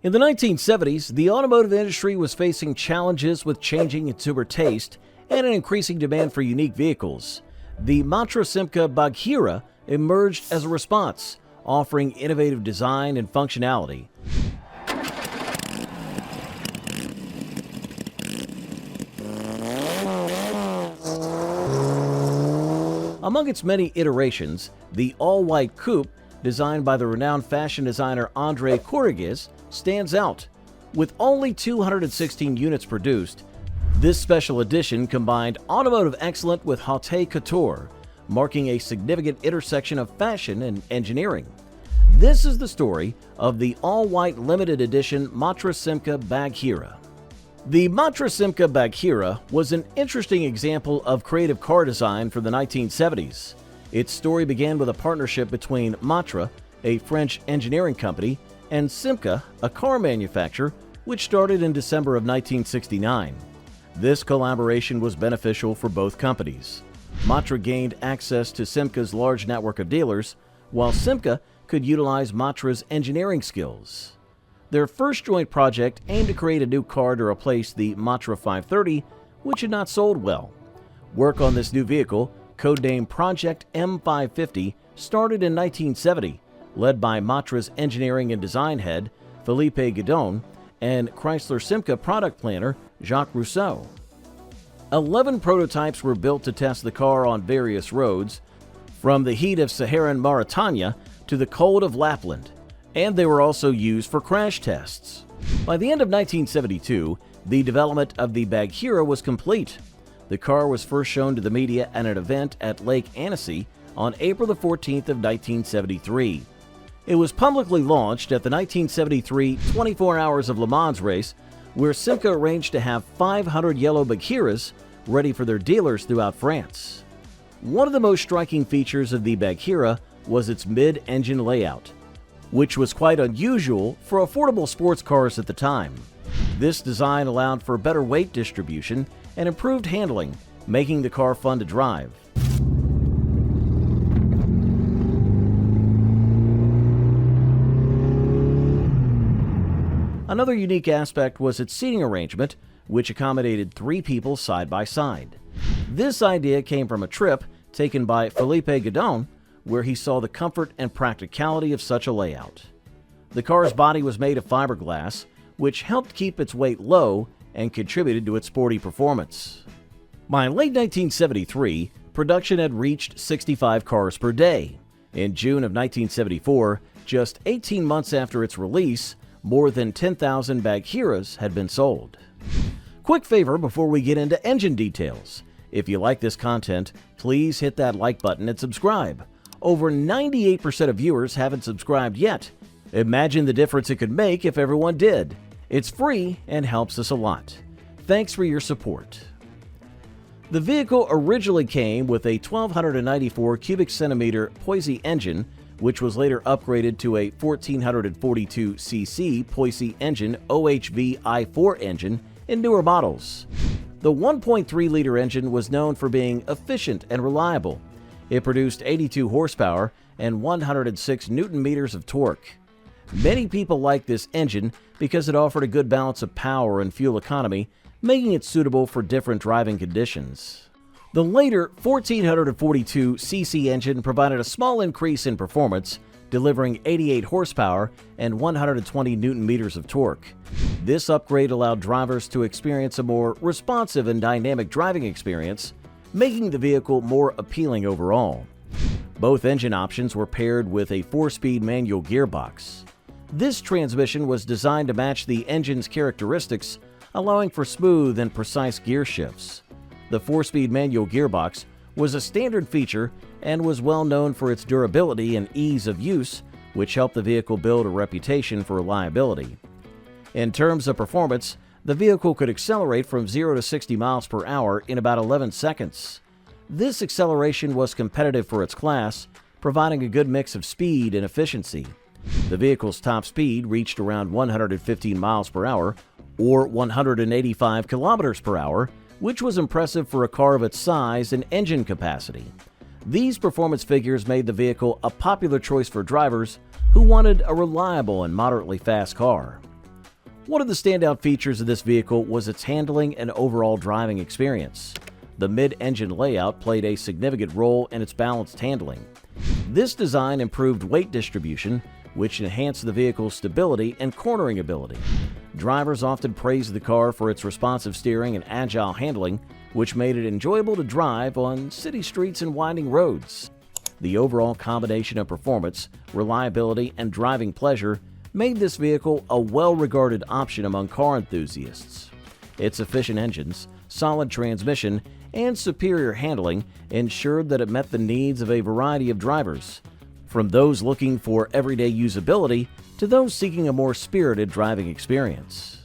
In the 1970s, the automotive industry was facing challenges with changing consumer taste and an increasing demand for unique vehicles. The Matra-Simca Bagheera emerged as a response, offering innovative design and functionality. Among its many iterations, the all-white coupe, designed by the renowned fashion designer André Courrèges, stands out. With only 216 units produced, this special edition combined automotive excellence with haute couture, marking a significant intersection of fashion and engineering. This is the story of the all-white limited edition Matra-Simca Bagheera. The Matra-Simca Bagheera was an interesting example of creative car design from the 1970s. Its story began with a partnership between Matra, a French engineering company, and Simca, a car manufacturer, which started in December of 1969. This collaboration was beneficial for both companies. Matra gained access to Simca's large network of dealers, while Simca could utilize Matra's engineering skills. Their first joint project aimed to create a new car to replace the Matra 530, which had not sold well. Work on this new vehicle, codenamed Project M550, started in 1970, led by Matra's engineering and design head, Philippe Guidon, and Chrysler Simca product planner, Jacques Rousseau. 11 prototypes were built to test the car on various roads, from the heat of Saharan Mauritania to the cold of Lapland, and they were also used for crash tests. By the end of 1972, the development of the Bagheera was complete. The car was first shown to the media at an event at Lake Annecy on April 14th of 1973. It was publicly launched at the 1973 24 Hours of Le Mans race, where Simca arranged to have 500 yellow Bagheeras ready for their dealers throughout France. One of the most striking features of the Bagheera was its mid-engine layout, which was quite unusual for affordable sports cars at the time. This design allowed for better weight distribution and improved handling, making the car fun to drive. Another unique aspect was its seating arrangement, which accommodated 3 people side by side. This idea came from a trip taken by Philippe Guidon, where he saw the comfort and practicality of such a layout. The car's body was made of fiberglass, which helped keep its weight low and contributed to its sporty performance. By late 1973, production had reached 65 cars per day. In June of 1974, just 18 months after its release, more than 10,000 Bagheeras had been sold. Quick favor before we get into engine details. If you like this content, please hit that like button and subscribe. Over 98% of viewers haven't subscribed yet. Imagine the difference it could make if everyone did. It's free and helps us a lot. Thanks for your support. The vehicle originally came with a 1,294 cubic centimeter Poissy engine, which was later upgraded to a 1,442 cc Poissy engine OHV i4 engine in newer models. The 1.3-liter engine was known for being efficient and reliable. It produced 82 horsepower and 106 newton-meters of torque. Many people liked this engine because it offered a good balance of power and fuel economy, making it suitable for different driving conditions. The later 1,442 cc engine provided a small increase in performance, delivering 88 horsepower and 120 newton-meters of torque. This upgrade allowed drivers to experience a more responsive and dynamic driving experience, making the vehicle more appealing overall. Both engine options were paired with a 4-speed manual gearbox. This transmission was designed to match the engine's characteristics, allowing for smooth and precise gear shifts. The 4-speed manual gearbox was a standard feature and was well known for its durability and ease of use, which helped the vehicle build a reputation for reliability. In terms of performance, the vehicle could accelerate from 0 to 60 miles per hour in about 11 seconds. This acceleration was competitive for its class, providing a good mix of speed and efficiency. The vehicle's top speed reached around 115 miles per hour, or 185 kilometers per hour, which was impressive for a car of its size and engine capacity. These performance figures made the vehicle a popular choice for drivers who wanted a reliable and moderately fast car. One of the standout features of this vehicle was its handling and overall driving experience. The mid-engine layout played a significant role in its balanced handling. This design improved weight distribution, which enhanced the vehicle's stability and cornering ability. Drivers often praised the car for its responsive steering and agile handling, which made it enjoyable to drive on city streets and winding roads. The overall combination of performance, reliability, and driving pleasure made this vehicle a well-regarded option among car enthusiasts. Its efficient engines, solid transmission, and superior handling ensured that it met the needs of a variety of drivers, from those looking for everyday usability to those seeking a more spirited driving experience.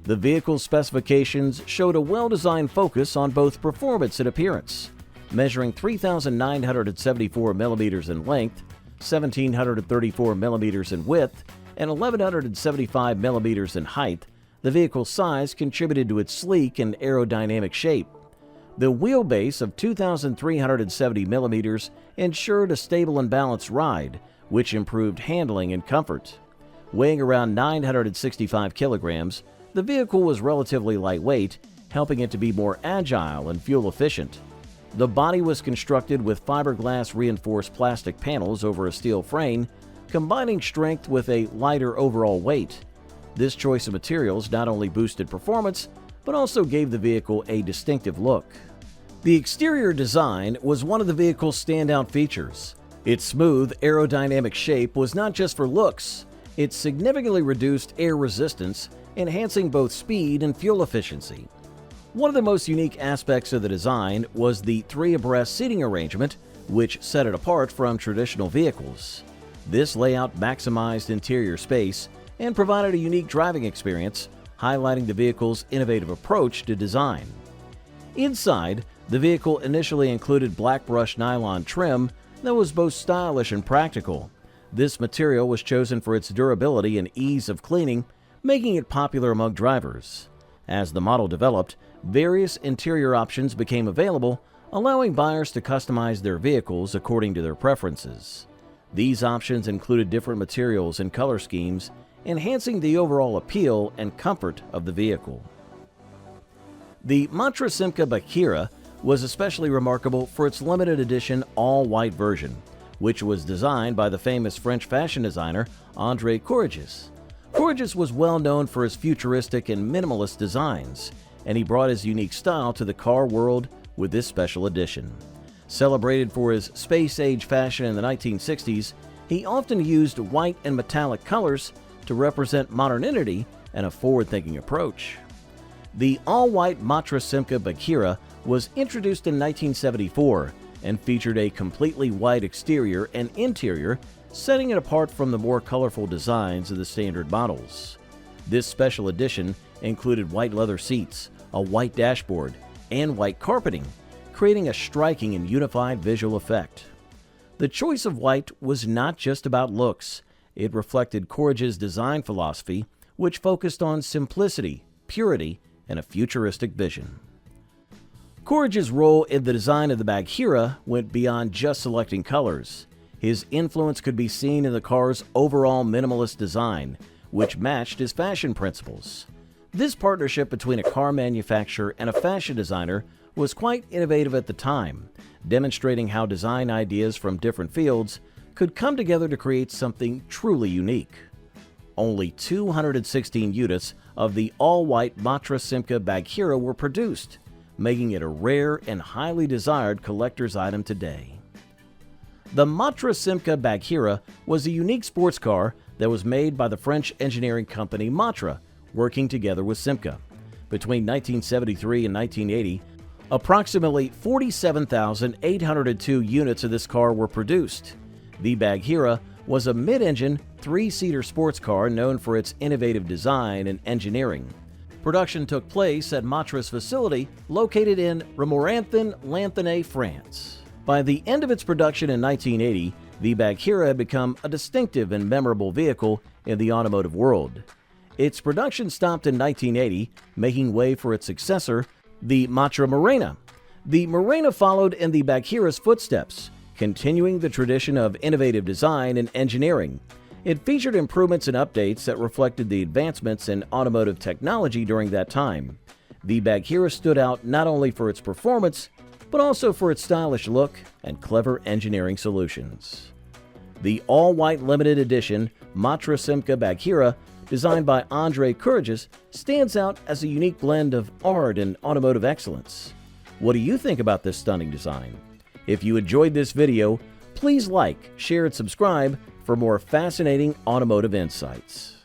The vehicle's specifications showed a well-designed focus on both performance and appearance, measuring 3,974 millimeters in length, 1,734 millimeters in width, and 1,175 millimeters in height. The vehicle's size contributed to its sleek and aerodynamic shape. The wheelbase of 2,370 millimeters ensured a stable and balanced ride, which improved handling and comfort. Weighing around 965 kilograms, the vehicle was relatively lightweight, helping it to be more agile and fuel efficient. The body was constructed with fiberglass reinforced plastic panels over a steel frame, combining strength with a lighter overall weight. This choice of materials not only boosted performance, but also gave the vehicle a distinctive look. The exterior design was one of the vehicle's standout features. Its smooth, aerodynamic shape was not just for looks, it significantly reduced air resistance, enhancing both speed and fuel efficiency. One of the most unique aspects of the design was the 3-abreast seating arrangement, which set it apart from traditional vehicles. This layout maximized interior space and provided a unique driving experience, highlighting the vehicle's innovative approach to design. Inside, the vehicle initially included black brushed nylon trim that was both stylish and practical. This material was chosen for its durability and ease of cleaning, making it popular among drivers. As the model developed, various interior options became available, allowing buyers to customize their vehicles according to their preferences. These options included different materials and color schemes, enhancing the overall appeal and comfort of the vehicle. The Matra-Simca Bagheera was especially remarkable for its limited edition all-white version, which was designed by the famous French fashion designer André Courrèges. Courrèges was well known for his futuristic and minimalist designs, and he brought his unique style to the car world with this special edition. Celebrated for his space-age fashion in the 1960s, he often used white and metallic colors to represent modernity and a forward-thinking approach. The all-white Matra-Simca Bagheera was introduced in 1974 and featured a completely white exterior and interior, setting it apart from the more colorful designs of the standard models. This special edition included white leather seats, a white dashboard, and white carpeting, creating a striking and unified visual effect. The choice of white was not just about looks. It reflected Courrèges' design philosophy, which focused on simplicity, purity, and a futuristic vision. Courrèges' role in the design of the Bagheera went beyond just selecting colors. His influence could be seen in the car's overall minimalist design, which matched his fashion principles. This partnership between a car manufacturer and a fashion designer was quite innovative at the time, demonstrating how design ideas from different fields could come together to create something truly unique. Only 216 units of the all-white Matra-Simca Bagheera were produced, making it a rare and highly desired collector's item today. The Matra-Simca Bagheera was a unique sports car that was made by the French engineering company Matra, working together with Simca. Between 1973 and 1980, approximately 47,802 units of this car were produced. The Bagheera was a mid-engine, 3-seater sports car known for its innovative design and engineering. Production took place at Matra's facility located in Romorantin-Lanthenay, France. By the end of its production in 1980, the Bagheera had become a distinctive and memorable vehicle in the automotive world. Its production stopped in 1980, making way for its successor, the Matra-Murena. The Murena followed in the Bagheera's footsteps, continuing the tradition of innovative design and engineering. It featured improvements and updates that reflected the advancements in automotive technology during that time. The Bagheera stood out not only for its performance, but also for its stylish look and clever engineering solutions. The all-white limited edition Matra-Simca Bagheera, designed by André Courrèges, stands out as a unique blend of art and automotive excellence. What do you think about this stunning design? If you enjoyed this video, please like, share, and subscribe for more fascinating automotive insights.